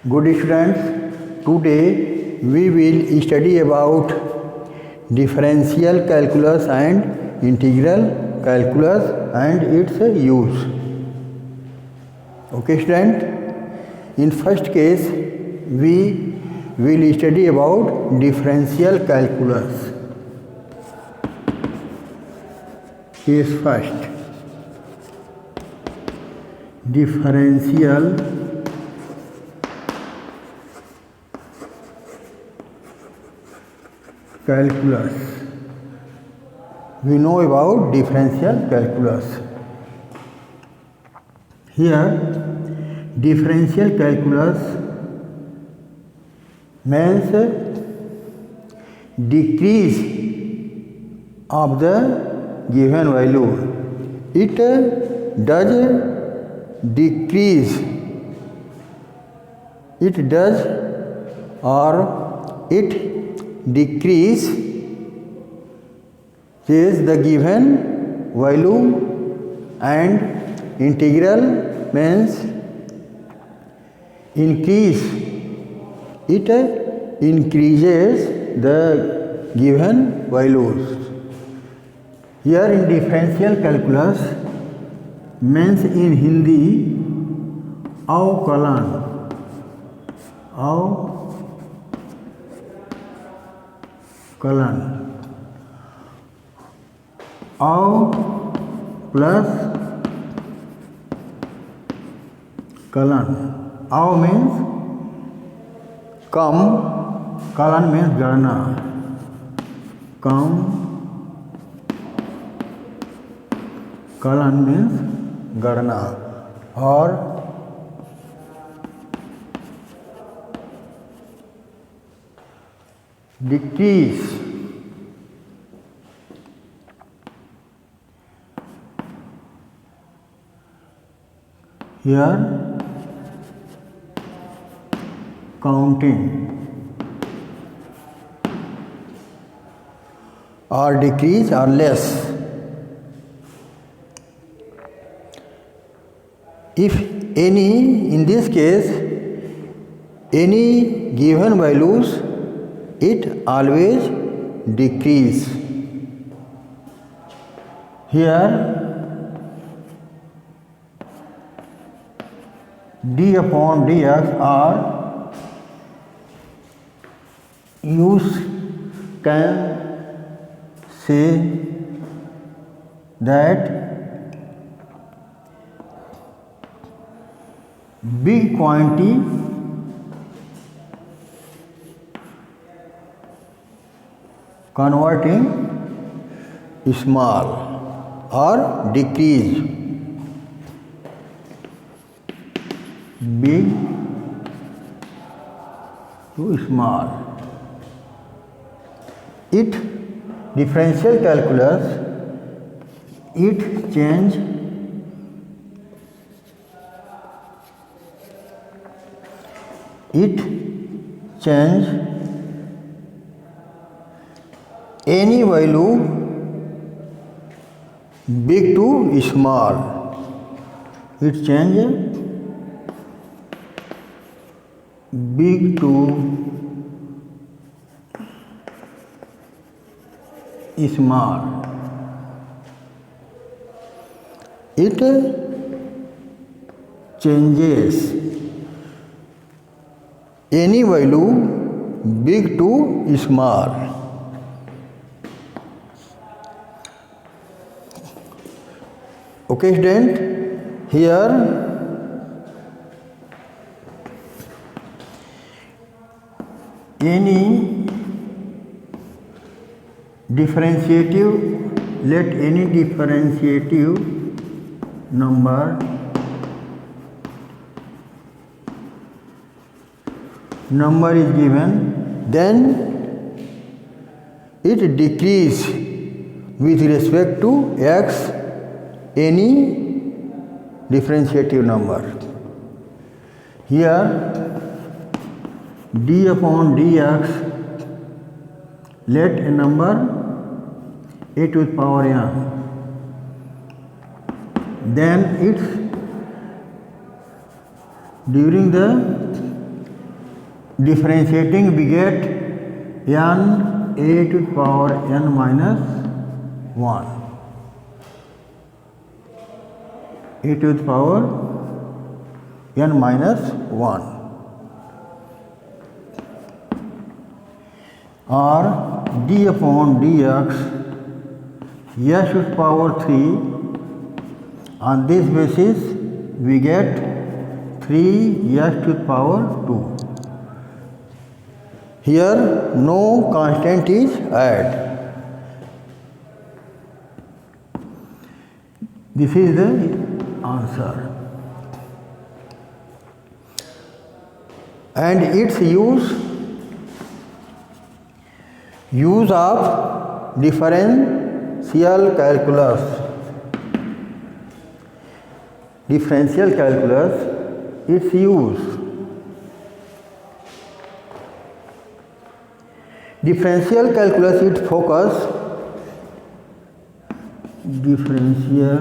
Good students, today we will study about differential calculus and integral calculus and its use. Okay student, in first case we will study about differential calculus. Case first, differential calculus. We know about differential calculus. Here, differential calculus means decrease of the given value. It does decrease. It does or it decrease is the given value, and integral means increase. It increases the given values. Here in differential calculus means in Hindi अवकलन अव plus kiln. अव means कम, kiln means गणना. कम, kiln means गणना. और decrease here counting or decrease or less. If any, in this case, any given values, it always decrease. Here d upon dx are used, can say that big quantity converting small or decrease. Big to small. It differential calculus, it change any value big to small. It change big to small. It changes any value big to small. Okay student, here any differentiative, let any differentiative number is given, then it decrease with respect to x, any differentiative number. Here d upon dx, let a number a to the power n, then its during the differentiating we get n a to the power n minus 1, a to the power n minus 1, or d upon dx s to the power 3. On this basis we get 3s to the power 2. Here no constant is added. This is the answer. And its use of differential calculus. Differential calculus, its use. Differential calculus, its focus. Differential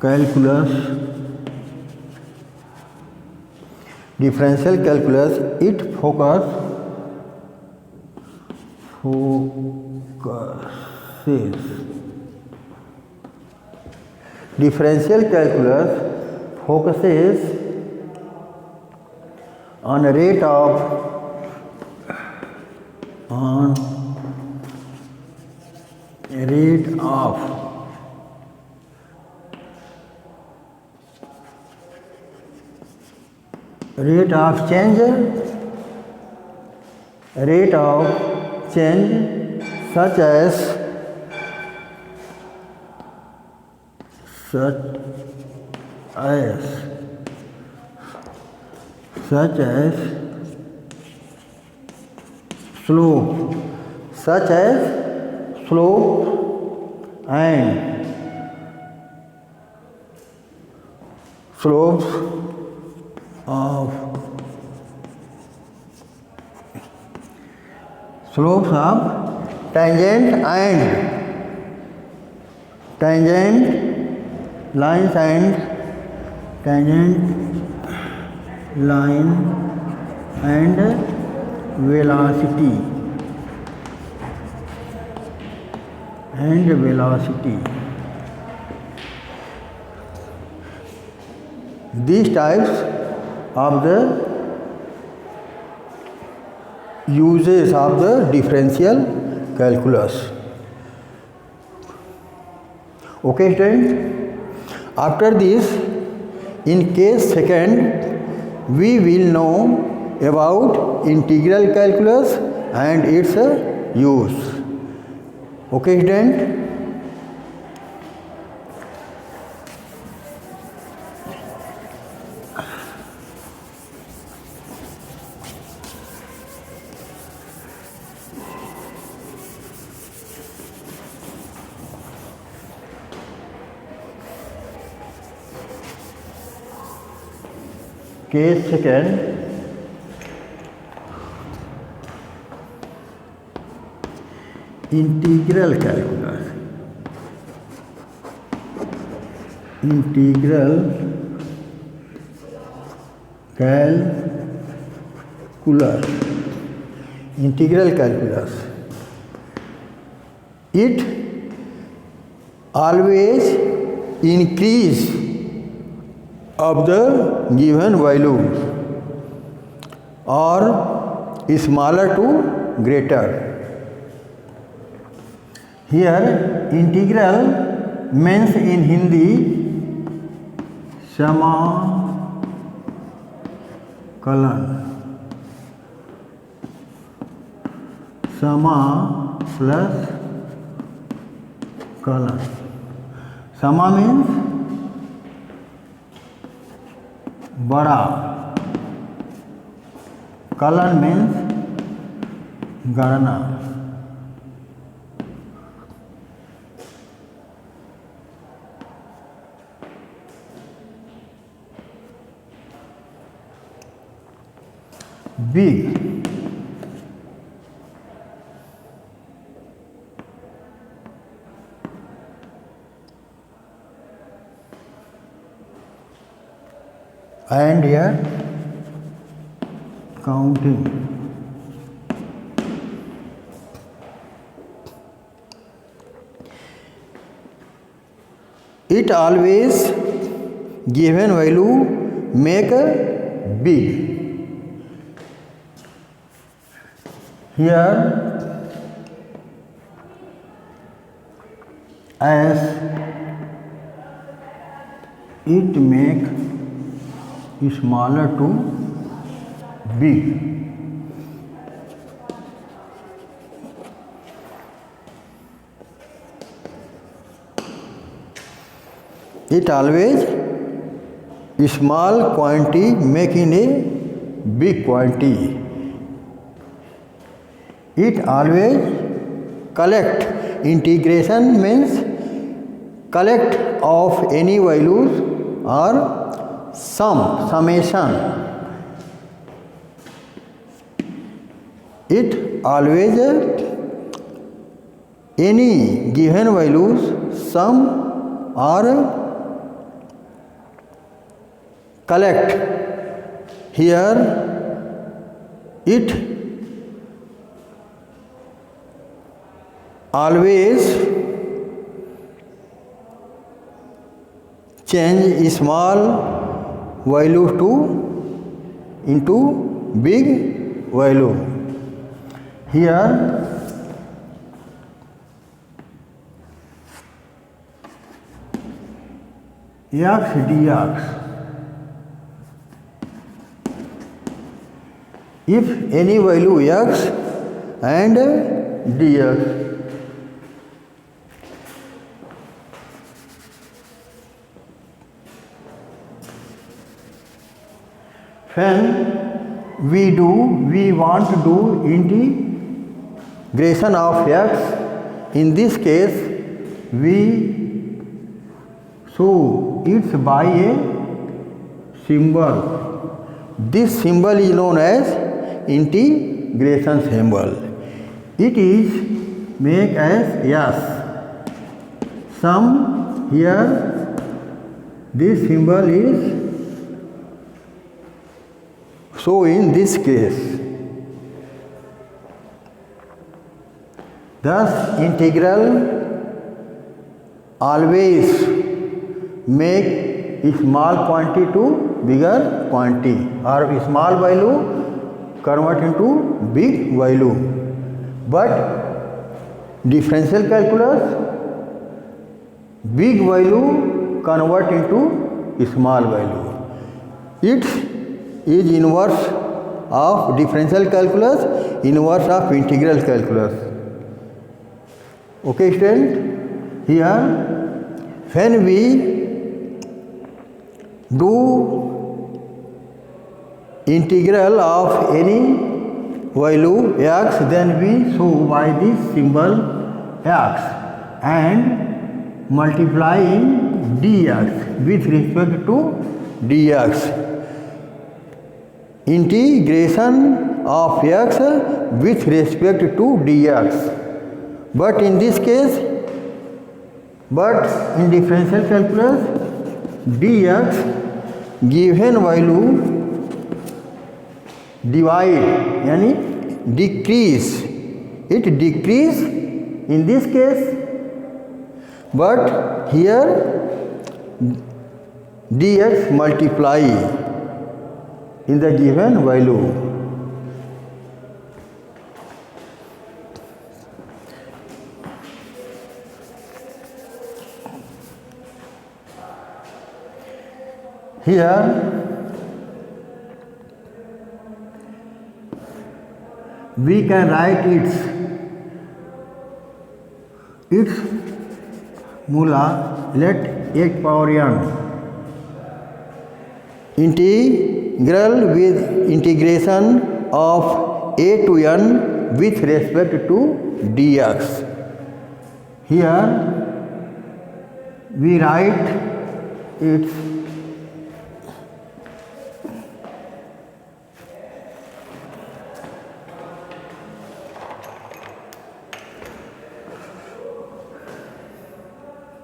calculus. Differential calculus, its focuses differential calculus focuses on rate of change such as slope and slopes of tangent lines and tangent line and velocity These types of the uses of the differential calculus. Okay, students. After this, in case second, we will know about integral calculus and its use. Okay, students. Case second, integral calculus. It always increase of the given values or smaller to greater. Here integral means in Hindi Sama plus kalan. Sama means bada. Kalan means garana. Big. and here counting. It always given value make a big. Here as it make smaller to big. It always small quantity making a big quantity. It always collect. Integration means collect of any values or summation. It always any given values sum or collect. Here it always change small value to into big value. Here x dx. If any value x and dx. When we want to do integration of x. In this case, we show it's by a symbol. This symbol is known as integration symbol. It is make as yes. Sum here. This symbol is so in this case, thus integral always make small quantity to bigger quantity or small value convert into big value. But differential calculus, big value convert into small value. It is inverse of differential calculus, inverse of integral calculus. Okay, student? Here, when we do integral of any value x, then we show by this symbol x and multiplying dx with respect to dx. Integration of x with respect to dx. But in this case, in differential calculus, dx given value divide यानी decrease. It decrease in this case, but here dx multiply in the given value. Here we can write its Mula let x power n integral with integration of a to n with respect to dx. Here we write its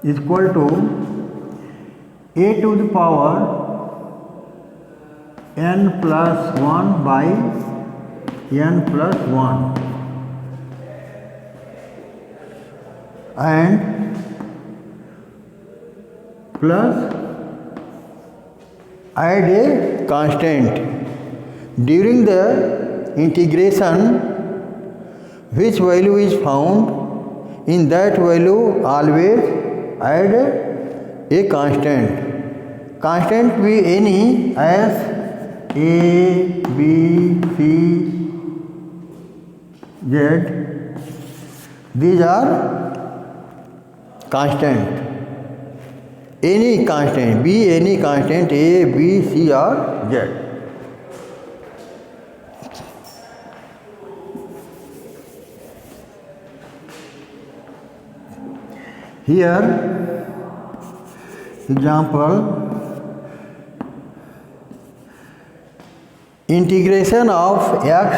is equal to a to the power n plus 1 by n plus 1 and plus add a constant. During the integration, which value is found, in that value always add a constant. Constant be any as A, B, C, Z. These are constant. Any constant, be any constant A, B, C or Z. Here, example, integration of x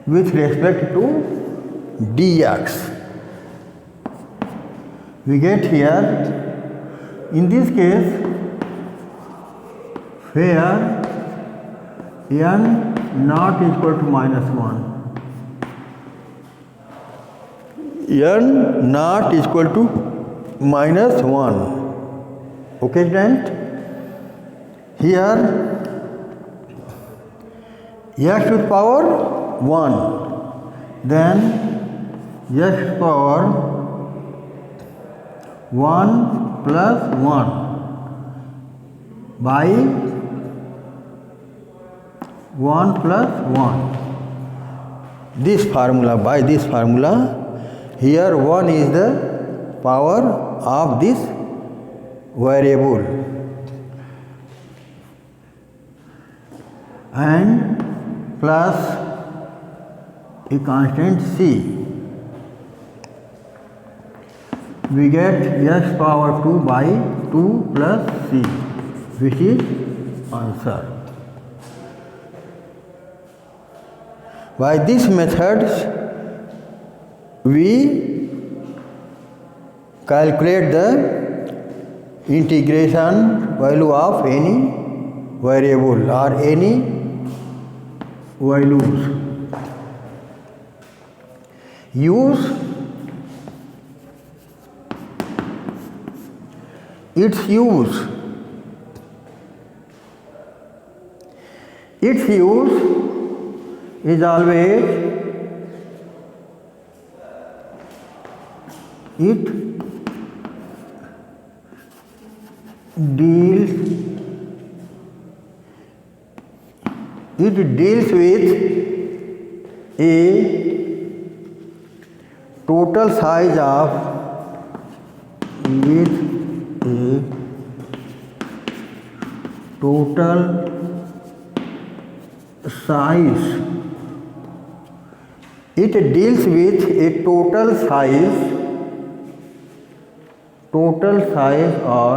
with respect to dx. We get here, in this case, where n not equal to minus 1. n not equal to minus 1. Okay, student? Here x to the power 1, then x to the power 1 plus 1 by 1 plus 1. This formula, by this formula, here 1 is the power of this variable and plus a constant c. We get x power 2 by 2 plus c, which is answer. By this method, we calculate the integration value of any variable or any values. Use its use is always it deals with a total size of It deals with a total size or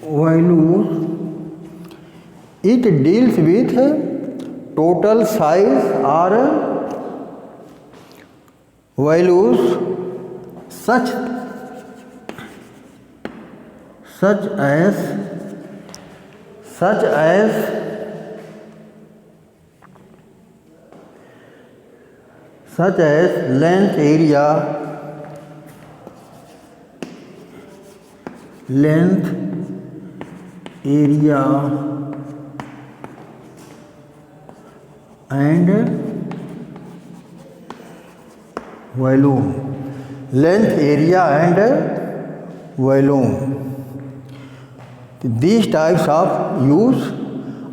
values. It deals with total size or values such as length, area, and volume. Length, area and volume. These types of use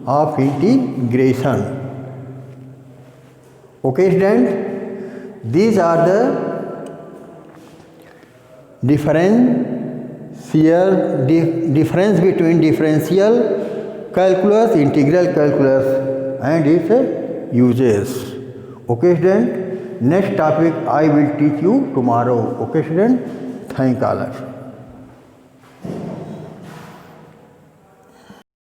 of integration. Okay, student? These are the difference between differential calculus, integral calculus and its uses. Okay, student? Next topic I will teach you tomorrow. Okay, student? Thank all of you.